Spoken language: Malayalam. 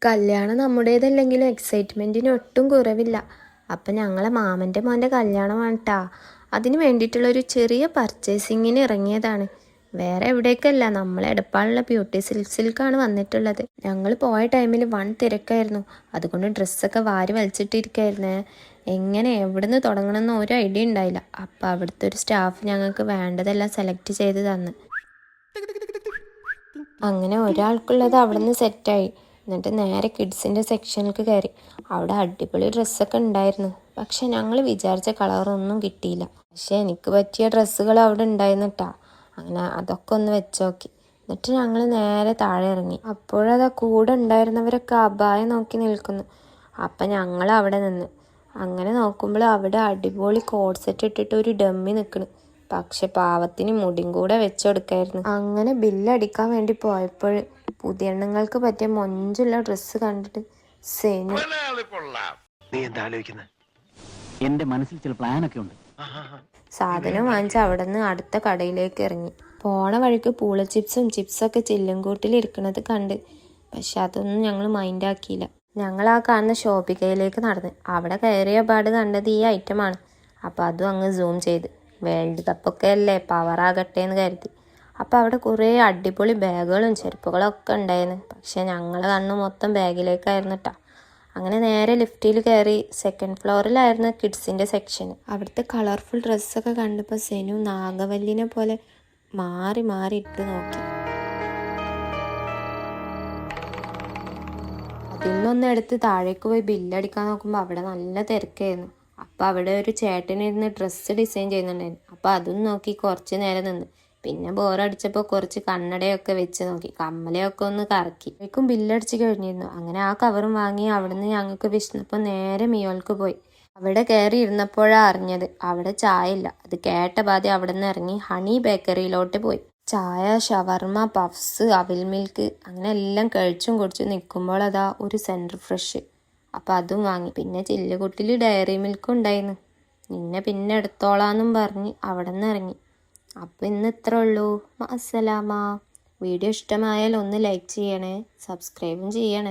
കല്യാണം നമ്മുടേതല്ലെങ്കിലും എക്സൈറ്റ്മെൻറ്റിന് ഒട്ടും കുറവില്ല. അപ്പം ഞങ്ങളെ മാമൻ്റെ മോൻ്റെ കല്യാണമാണ് കേട്ടോ. അതിന് വേണ്ടിയിട്ടുള്ളൊരു ചെറിയ പർച്ചേസിങ്ങിന് ഇറങ്ങിയതാണ്. വേറെ എവിടേക്കല്ല, നമ്മൾ എടപ്പാളിലെ ബ്യൂട്ടി സിൽക്സിലേക്കാണ് വന്നിട്ടുള്ളത്. ഞങ്ങൾ പോയ ടൈമിൽ വൺ തിരക്കായിരുന്നു. അതുകൊണ്ട് ഡ്രസ്സൊക്കെ വാരി വലിച്ചിട്ടിരിക്കായിരുന്നേ. എങ്ങനെ എവിടുന്ന് തുടങ്ങണമെന്ന് ഒരു ഐഡിയ ഉണ്ടായില്ല. അപ്പം അവിടുത്തെ ഒരു സ്റ്റാഫ് ഞങ്ങൾക്ക് വേണ്ടതെല്ലാം സെലക്ട് ചെയ്ത് തന്നു. അങ്ങനെ ഒരാൾക്കുള്ളത് അവിടെ നിന്ന് സെറ്റായി. എന്നിട്ട് നേരെ കിഡ്സിൻ്റെ സെക്ഷനിലേക്ക് കയറി. അവിടെ അടിപൊളി ഡ്രസ്സൊക്കെ ഉണ്ടായിരുന്നു. പക്ഷെ ഞങ്ങൾ വിചാരിച്ച കളറൊന്നും കിട്ടിയില്ല. പക്ഷെ എനിക്ക് പറ്റിയ ഡ്രസ്സുകൾ അവിടെ ഉണ്ടായിരുന്നു കേട്ടോ. അങ്ങനെ അതൊക്കെ ഒന്ന് വെച്ച് നോക്കി. എന്നിട്ട് ഞങ്ങൾ നേരെ താഴെ ഇറങ്ങി. അപ്പോഴതാ കൂടെ ഉണ്ടായിരുന്നവരൊക്കെ അബായ നോക്കി നിൽക്കുന്നു. അപ്പം ഞങ്ങൾ അവിടെ നിന്ന് അങ്ങനെ നോക്കുമ്പോൾ അവിടെ അടിപൊളി കോഡ് സെറ്റ് ഇട്ടിട്ട് ഒരു ഡമ്മി നിൽക്കുന്നു. പക്ഷെ പാവത്തിന് മുടിയും കൂടെ വെച്ചെടുക്കായിരുന്നു. അങ്ങനെ ബില്ലടിക്കാൻ വേണ്ടി പോയപ്പോൾ പുതിയ എണ്ണങ്ങൾക്ക് പറ്റിയ മൊഞ്ചുള്ള ഡ്രസ്സ് കണ്ടിട്ട് സെനു എന്റെ മനസ്സിൽ ചില പ്ലാനൊക്കെ ഉണ്ട്. സാധനം വാങ്ങിച്ച് അവിടെ നിന്ന് അടുത്ത കടയിലേക്ക് ഇറങ്ങി. പോണ വഴിക്ക് പൂള ചിപ്സൊക്കെ ചില്ലുംകൂട്ടിലിരിക്കുന്നത് കണ്ട്. പക്ഷെ അതൊന്നും ഞങ്ങൾ മൈൻഡാക്കിയില്ല. ഞങ്ങൾ ആ കാണുന്ന ഷോപ്പിക്കയിലേക്ക് നടന്ന് അവിടെ കയറിയ പാട് കണ്ടത് ഈ ഐറ്റമാണ്. അപ്പോൾ അതും അങ്ങ് സൂം ചെയ്ത്. വേൾഡ് കപ്പൊക്കെ അല്ലേ, പവറാകട്ടെ എന്ന് കരുതി. അപ്പോൾ അവിടെ കുറേ അടിപൊളി ബാഗുകളും ചെരുപ്പുകളൊക്കെ ഉണ്ടായിരുന്നു. പക്ഷെ ഞങ്ങൾ കണ്ണ് മൊത്തം ബാഗിലേക്കായിരുന്നു കേട്ടോ. അങ്ങനെ നേരെ ലിഫ്റ്റിൽ കയറി സെക്കൻഡ് ഫ്ലോറിലായിരുന്നു കിഡ്സിൻ്റെ സെക്ഷൻ. അവിടുത്തെ കളർഫുൾ ഡ്രസ്സൊക്കെ കണ്ടപ്പോൾ സെനു നാഗവല്ലിനെ പോലെ മാറി മാറി ഇട്ട് നോക്കി. അതിൽ നിന്നൊന്ന് എടുത്ത് താഴേക്ക് പോയി ബില്ലടിക്കാൻ നോക്കുമ്പോൾ അവിടെ നല്ല തിരക്കായിരുന്നു. അപ്പോൾ അവിടെ ഒരു ചേട്ടനിരുന്ന് ഡ്രസ്സ് ഡിസൈൻ ചെയ്യുന്നുണ്ടായിരുന്നു. അപ്പോൾ അതും നോക്കി കുറച്ച് നേരം നിന്ന്. പിന്നെ ബോറടിച്ചപ്പോൾ കുറച്ച് കണ്ണടയൊക്കെ വെച്ച് നോക്കി, കമ്മലയൊക്കെ ഒന്ന് കറക്കി. അപ്പോഴേക്കും ബില്ലടിച്ച് കഴിഞ്ഞിരുന്നു. അങ്ങനെ ആ കവറും വാങ്ങി അവിടുന്ന് ഞങ്ങൾക്ക് വിശന്നപ്പോൾ നേരെ മിയോൾക്ക് പോയി. അവിടെ കയറി ഇരുന്നപ്പോഴാണ് അറിഞ്ഞത് അവിടെ ചായ ഇല്ല. അത് കേട്ട പാതി അവിടെ നിന്ന് ഇറങ്ങി ഹണി ബേക്കറിയിലോട്ട് പോയി. ചായ, ഷവർമ, പഫ്സ്, അവിൽ മിൽക്ക് അങ്ങനെ എല്ലാം കഴിച്ചും കുടിച്ചും നിൽക്കുമ്പോൾ അതാ ഒരു സെൻറ്റർ ഫ്രഷ്. അപ്പം അതും വാങ്ങി. പിന്നെ ചില്ലുകുട്ടിൽ ഡയറി മിൽക്കും ഉണ്ടായിരുന്നു. പിന്നെ എടുത്തോളാന്നും പറഞ്ഞ് അവിടെ നിന്ന് ഇറങ്ങി. അപ്പോൾ ഇന്ന് ഇത്രേ ഉള്ളൂ. അസ്സലാമ. വീഡിയോ ഇഷ്ടമായാൽ ഒന്ന് ലൈക്ക് ചെയ്യണേ, സബ്സ്ക്രൈബും ചെയ്യണേ.